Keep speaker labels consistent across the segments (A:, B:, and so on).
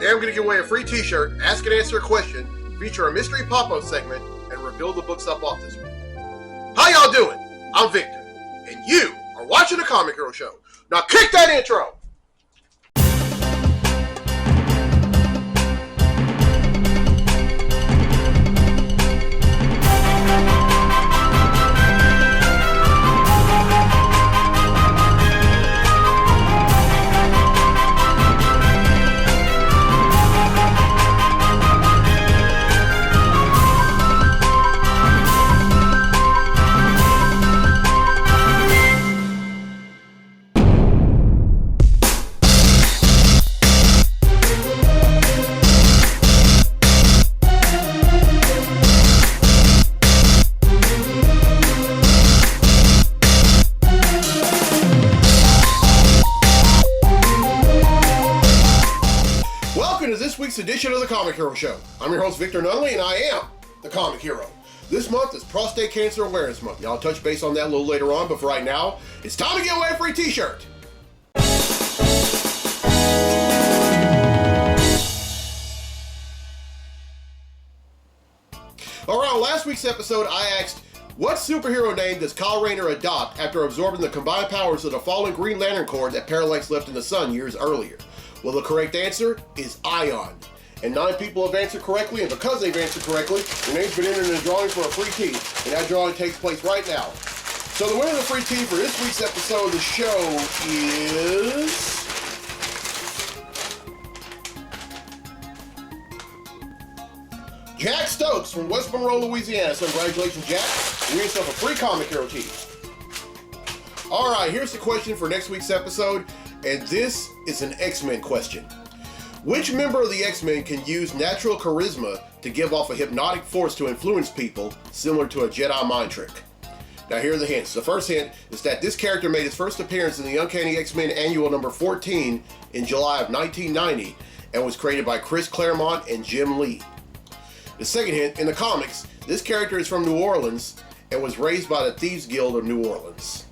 A: Today I'm going to give away a free t-shirt, ask and answer a question, feature a mystery pop-up segment, and reveal the books I bought this week. How y'all doing? I'm Victor, and you are watching the Comic Hero Show. Now kick that intro! Edition of the Comic Hero Show. I'm your host Victor Nunley, and I am the Comic Hero. This month is Prostate Cancer Awareness Month. I'll touch base on that a little later on, but for right now, it's time to give away a free t-shirt. Alright, on last week's episode, I asked, what superhero name does Kyle Rayner adopt after absorbing the combined powers of the fallen Green Lantern Corps that Parallax left in the sun years earlier? Well, the correct answer is Ion. And 9 people have answered correctly, and because they've answered correctly, their name's been entered in a drawing for a free tee, and that drawing takes place right now. So the winner of the free tee for this week's episode of the show is... Jack Stokes from West Monroe, Louisiana. So congratulations, Jack. You win yourself a free Comic Hero tee. Alright, here's the question for next week's episode, and this is an X-Men question. Which member of the X-Men can use natural charisma to give off a hypnotic force to influence people, similar to a Jedi mind trick? Now here are the hints. The first hint is that this character made his first appearance in the Uncanny X-Men Annual number 14 in July of 1990 and was created by Chris Claremont and Jim Lee. The second hint, in the comics, this character is from New Orleans and was raised by the Thieves Guild of New Orleans.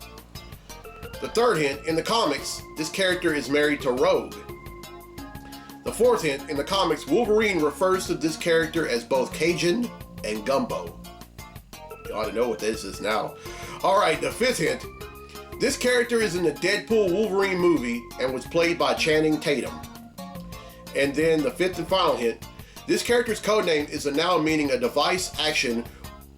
A: The third hint, in the comics, this character is married to Rogue. The fourth hint, in the comics, Wolverine refers to this character as both Cajun and Gumbo. You ought to know what this is now. Alright, the fifth hint, this character is in the Deadpool Wolverine movie and was played by Channing Tatum. And then the fifth and final hint, this character's codename is a noun meaning a device, action,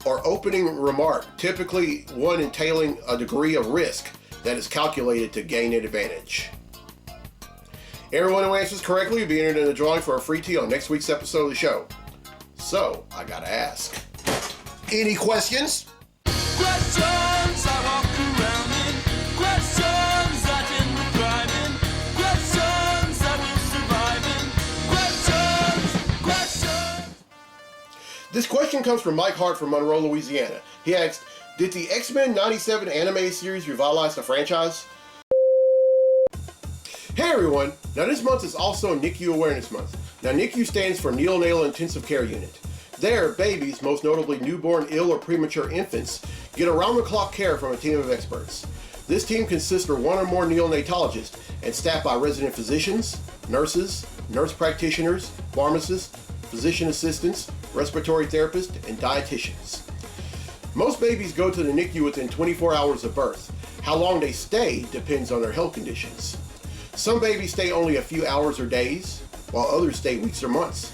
A: or opening remark, typically one entailing a degree of risk that is calculated to gain an advantage. Everyone who answers correctly will be entered in the drawing for a free tee on next week's episode of the show. So, I gotta ask. Any questions?
B: Questions I walk around in. Questions I didn't thrive in. Questions I will survive in. Questions.
A: This question comes from Mike Hart from Monroe, Louisiana. He asked, did the X-Men 97 animated series revitalize the franchise? Hey everyone, now this month is also NICU Awareness Month. Now NICU stands for Neonatal Intensive Care Unit. There, babies, most notably newborn, ill, or premature infants, get around-the-clock care from a team of experts. This team consists of one or more neonatologists and staffed by resident physicians, nurses, nurse practitioners, pharmacists, physician assistants, respiratory therapists, and dietitians. Most babies go to the NICU within 24 hours of birth. How long they stay depends on their health conditions. Some babies stay only a few hours or days, while others stay weeks or months.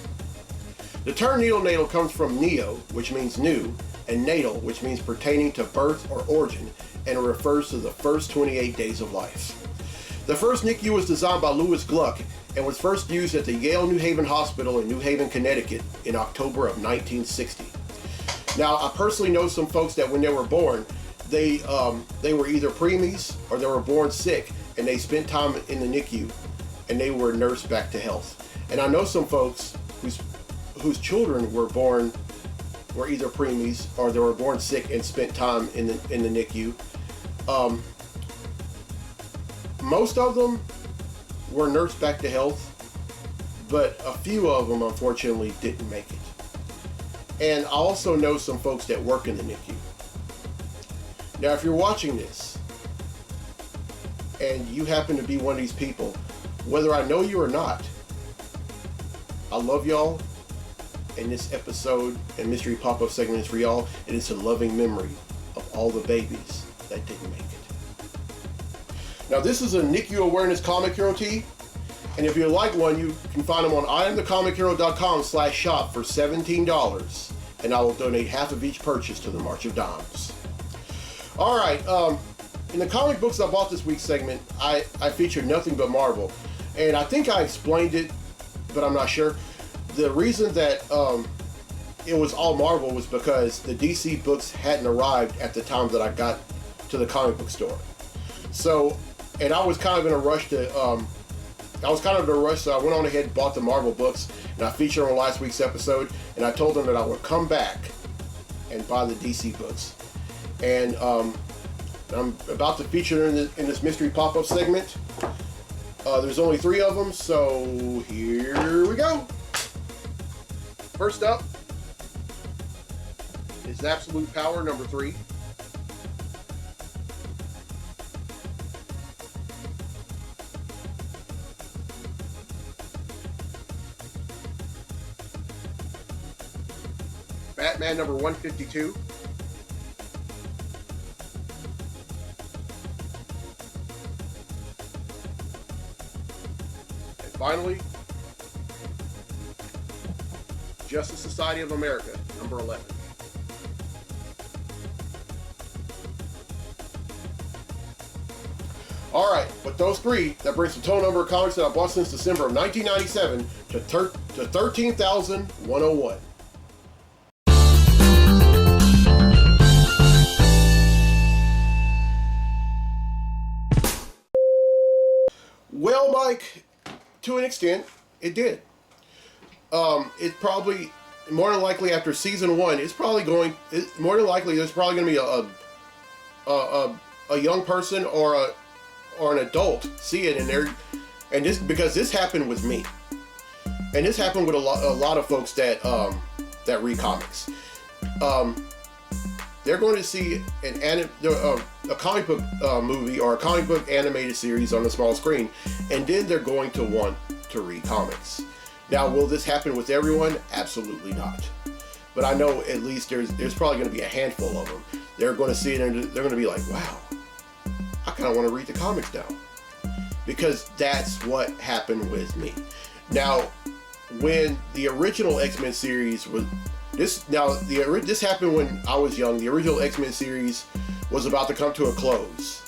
A: The term neonatal comes from neo, which means new, and natal, which means pertaining to birth or origin, and it refers to the first 28 days of life. The first NICU was designed by Louis Gluck and was first used at the Yale New Haven Hospital in New Haven, Connecticut in October of 1960. Now, I personally know some folks that when they were born, they were either preemies or they were born sick, and they spent time in the NICU and they were nursed back to health. And I know some folks whose children were either preemies or they were born sick and spent time in the NICU. Most of them were nursed back to health, but a few of them unfortunately didn't make it. And I also know some folks that work in the NICU. Now, if you're watching this and you happen to be one of these people, whether I know you or not, I love y'all. And this episode and mystery pop-up segment is for y'all. And it's a loving memory of all the babies that didn't make it. Now this is a NICU Awareness Comic Hero tee. And if you like one, you can find them on IamTheComicHero.com/shop for $17. And I will donate half of each purchase to the March of Dimes. Alright, in the comic books I bought this week's segment, I featured nothing but Marvel. And I think I explained it, but I'm not sure. The reason that it was all Marvel was because the DC books hadn't arrived at the time that I got to the comic book store. So, and I was kind of in a rush to, so I went on ahead and bought the Marvel books, and I featured on last week's episode, and I told them that I would come back and buy the DC books. And I'm about to feature in this mystery pop-up segment. There's only 3 of them, so here we go. First up is Absolute Power number 3. Batman number 152. And finally, Justice Society of America number 11. Alright, with those 3, that brings the total number of comics that I bought since December of 1997 to 13,101. Well, Mike, to an extent, it did. It probably, more than likely after season 1, there's probably going to be a young person or an adult see it in there, and this happened with me, and this happened with a lot of folks that read comics. They're going to see a comic book movie or a comic book animated series on the small screen, and then they're going to want to read comics. Now, will this happen with everyone? Absolutely not. But I know at least there's probably going to be a handful of them. They're going to see it and they're going to be like, wow, I kind of want to read the comics now. Because that's what happened with me. Now, when the original X-Men series was... This happened when I was young. The original X-Men series was about to come to a close.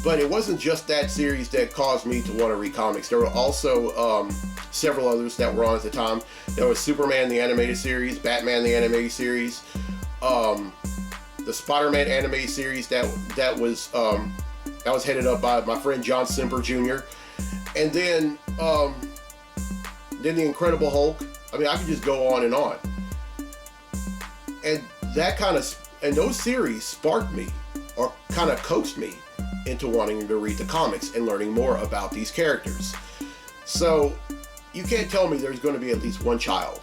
A: But it wasn't just that series that caused me to want to read comics. There were also several others that were on at the time. There was Superman the animated series, Batman the animated series, the Spider-Man animated series that was headed up by my friend John Semper Jr. And then the Incredible Hulk. I mean, I could just go on. And those series sparked me, or kind of coaxed me into wanting to read the comics and learning more about these characters. So you can't tell me there's going to be at least one child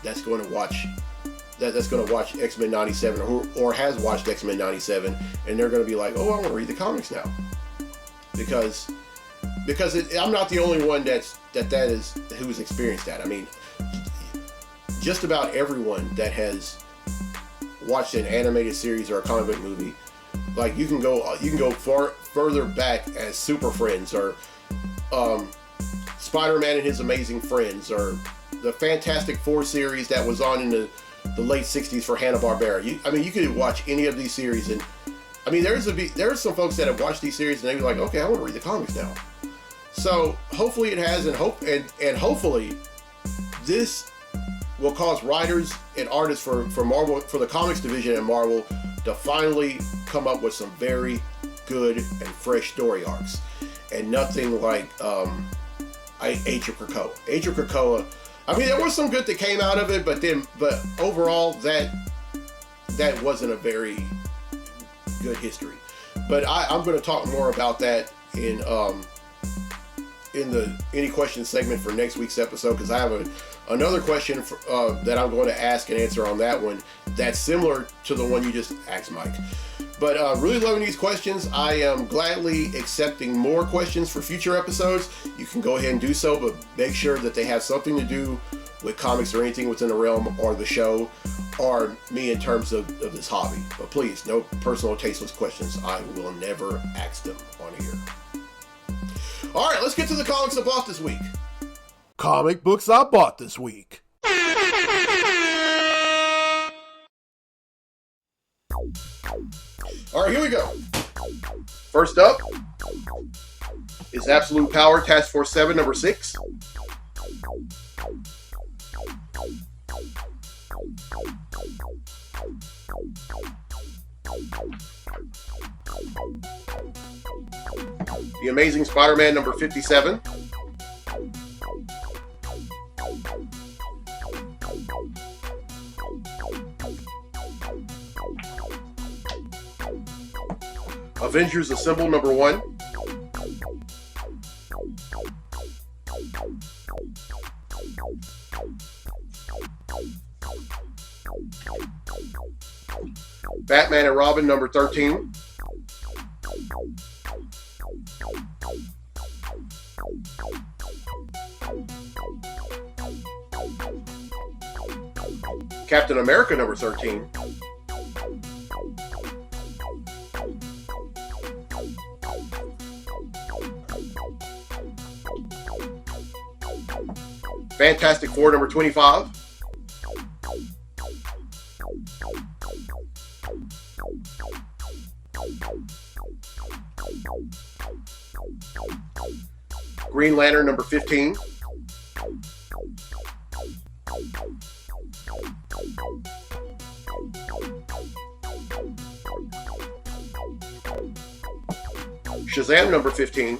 A: that's going to watch X-Men 97 or has watched X-Men 97, and they're going to be like, oh, I want to read the comics now. Because I'm not the only one who's experienced that. I mean, just about everyone that has watched an animated series or a comic book movie, like you can go further back as Super Friends or Spider-Man and His Amazing Friends, or the Fantastic Four series that was on in the late 60s for Hanna-Barbera. You could watch any of these series, and I mean there's some folks that have watched these series and they're like, okay, I want to read the comics now. So hopefully it has, and hopefully this will cause writers and artists for Marvel, for the comics division at Marvel, to finally come up with some very good and fresh story arcs, and nothing like Age of Krakoa. Age of Krakoa, I mean, there was some good that came out of it, but overall that wasn't a very good history. But I'm going to talk more about that in the Any Questions segment for next week's episode, because I have another question that I'm going to ask and answer on that one that's similar to the one you just asked, Mike. But really loving these questions. I am gladly accepting more questions for future episodes. You can go ahead and do so, but make sure that they have something to do with comics or anything within the realm or the show or me in terms of this hobby. But please, no personal tasteless questions. I will never ask them on here. All right, let's get to the comics I bought this week. Comic books I bought this week. All right, here we go. First up is Absolute Power Task Force 7, number 6. The Amazing Spider-Man, number 57. Avengers Assemble, number 1. Batman and Robin, number 13. Captain America, number 13. Fantastic Four, number 25. Green Lantern, number 15. Shazam, number 15.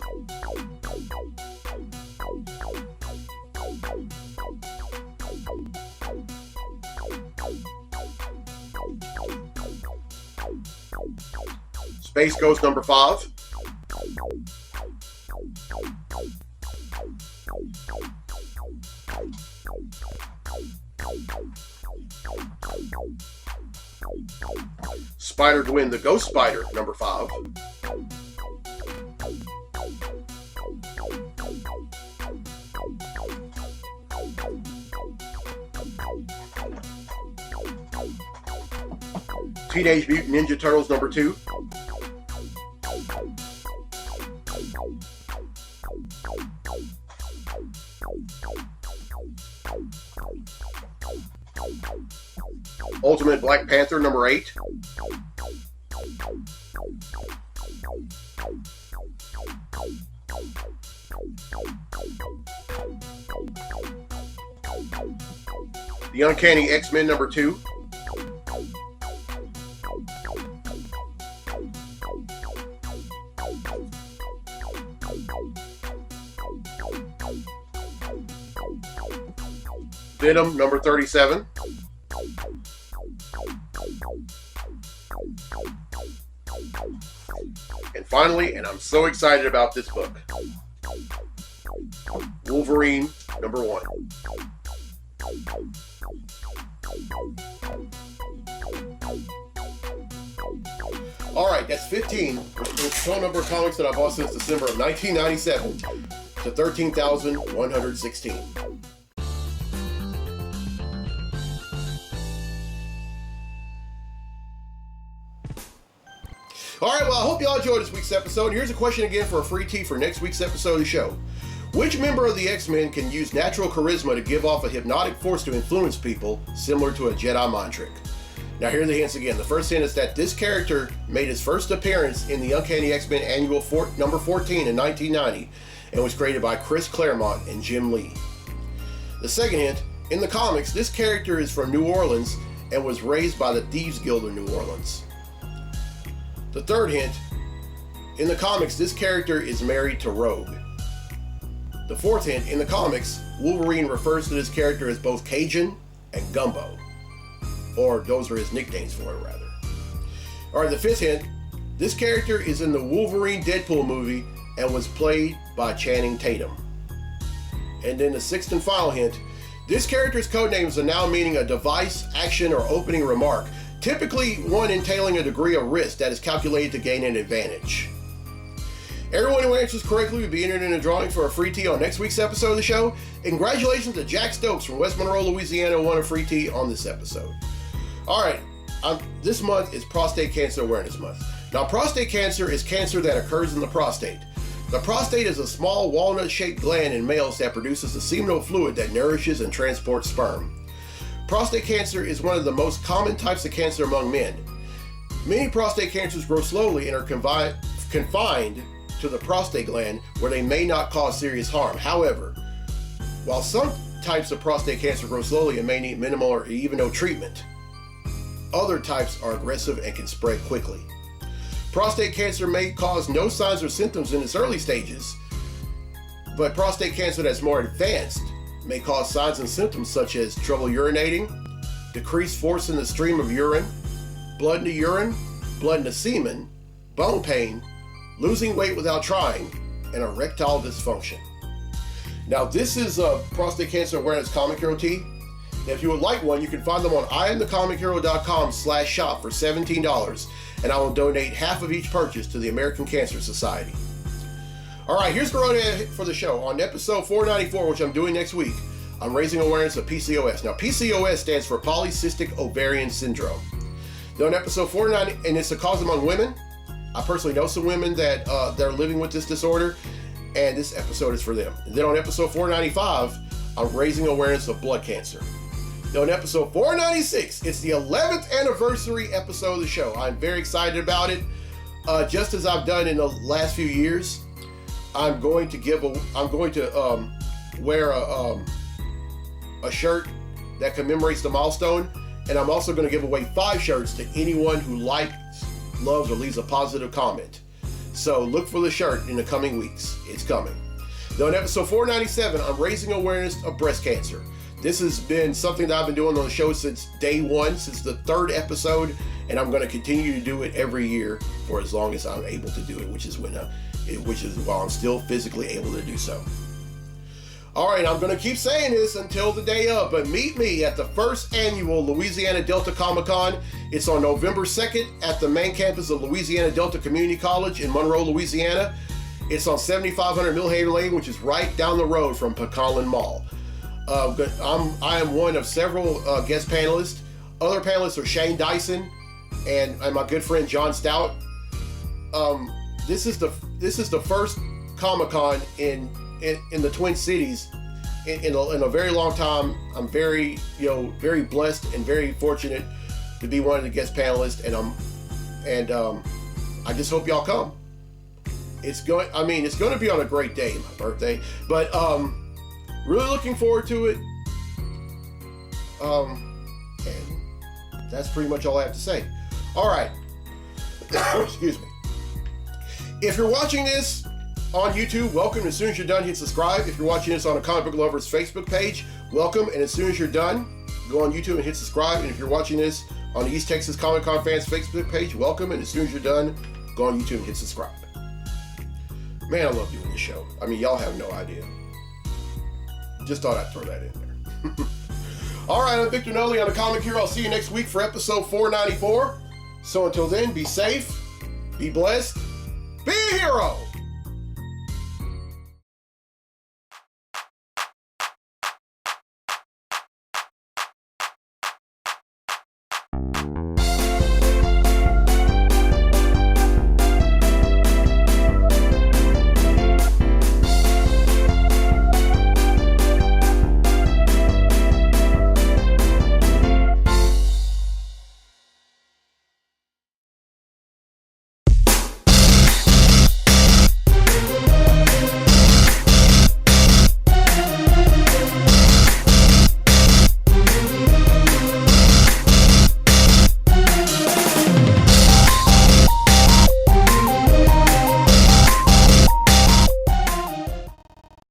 A: Space Ghost, number 5. Spider-Gwen, the Ghost Spider, number 5. Teenage Mutant Ninja Turtles, number 2. Ultimate Black Panther, number 8. The Uncanny X-Men, number 2. Venom, number 37. And finally, and I'm so excited about this book, Wolverine, number 1. All right, that's 15. The total number of comics that I bought since December of 1997 to 13,116. All right, well, I hope y'all enjoyed this week's episode. Here's a question again for a free tee for next week's episode of the show. Which member of the X-Men can use natural charisma to give off a hypnotic force to influence people, similar to a Jedi mind trick? Now, here are the hints again. The first hint is that this character made his first appearance in the Uncanny X-Men Annual number 14 in 1990 and was created by Chris Claremont and Jim Lee. The second hint, in the comics, this character is from New Orleans and was raised by the Thieves Guild of New Orleans. The third hint, in the comics, this character is married to Rogue. The fourth hint, in the comics, Wolverine refers to this character as both Cajun and Gumbo. Or those are his nicknames for it, rather. Alright, the fifth hint, this character is in the Wolverine Deadpool movie and was played by Channing Tatum. And then the sixth and final hint, this character's codename is now meaning a device, action, or opening remark, typically one entailing a degree of risk that is calculated to gain an advantage. Everyone who answers correctly will be entered in a drawing for a free tea on next week's episode of the show. And congratulations to Jack Stokes from West Monroe, Louisiana, who won a free tea on this episode. All right, this month is Prostate Cancer Awareness Month. Now, prostate cancer is cancer that occurs in the prostate. The prostate is a small walnut-shaped gland in males that produces a seminal fluid that nourishes and transports sperm. Prostate cancer is one of the most common types of cancer among men. Many prostate cancers grow slowly and are confined to the prostate gland, where they may not cause serious harm. However, while some types of prostate cancer grow slowly and may need minimal or even no treatment, other types are aggressive and can spread quickly. Prostate cancer may cause no signs or symptoms in its early stages, but prostate cancer that's more advanced may cause signs and symptoms such as trouble urinating, decreased force in the stream of urine, blood in the urine, blood in the semen, bone pain, losing weight without trying, and erectile dysfunction. Now, this is a Prostate Cancer Awareness Comic Hero tee. If you would like one, you can find them on IamTheComicHero.com/shop for $17, and I will donate half of each purchase to the American Cancer Society. All right, here's the road ahead for the show. On episode 494, which I'm doing next week, I'm raising awareness of PCOS. Now, PCOS stands for Polycystic Ovarian Syndrome. Now, on episode 490, and it's a cause among women. I personally know some women that are living with this disorder, and this episode is for them. And then on episode 495, I'm raising awareness of blood cancer. Now on episode 496, it's the 11th anniversary episode of the show. I'm very excited about it. Just as I've done in the last few years, I'm going to wear a shirt that commemorates the milestone, and I'm also going to give away 5 shirts to anyone who likes, loves, or leaves a positive comment. So look for the shirt in the coming weeks. It's coming. Now in episode 497, I'm raising awareness of breast cancer. This has been something that I've been doing on the show since day one, since the 3rd episode, and I'm going to continue to do it every year for as long as I'm able to do it, which is while I'm still physically able to do so. All right, I'm going to keep saying this until the day of, but meet me at the 1st annual Louisiana Delta Comic Con. It's on November 2nd at the main campus of Louisiana Delta Community College in Monroe, Louisiana. It's on 7500 Millhaven Lane, which is right down the road from Pecan Mall. I am one of several guest panelists. Other panelists are Shane Dyson and my good friend John Stout. This is the first Comic Con in the Twin Cities in a very long time. I'm very blessed and very fortunate to be one of the guest panelists, and I just hope y'all come. It's going to be on a great day, my birthday, but really looking forward to it. And that's pretty much all I have to say. All right. Excuse me. If you're watching this on YouTube, welcome. As soon as you're done, hit subscribe. If you're watching this on a Comic Book Lovers Facebook page, welcome. And as soon as you're done, go on YouTube and hit subscribe. And if you're watching this on the East Texas Comic Con Fans Facebook page, welcome. And as soon as you're done, go on YouTube and hit subscribe. Man, I love doing this show. I mean, y'all have no idea. Just thought I'd throw that in there. All right, I'm Victor Nolly on the Comic Hero. I'll see you next week for episode 494. So until then, be safe, be blessed, be a hero!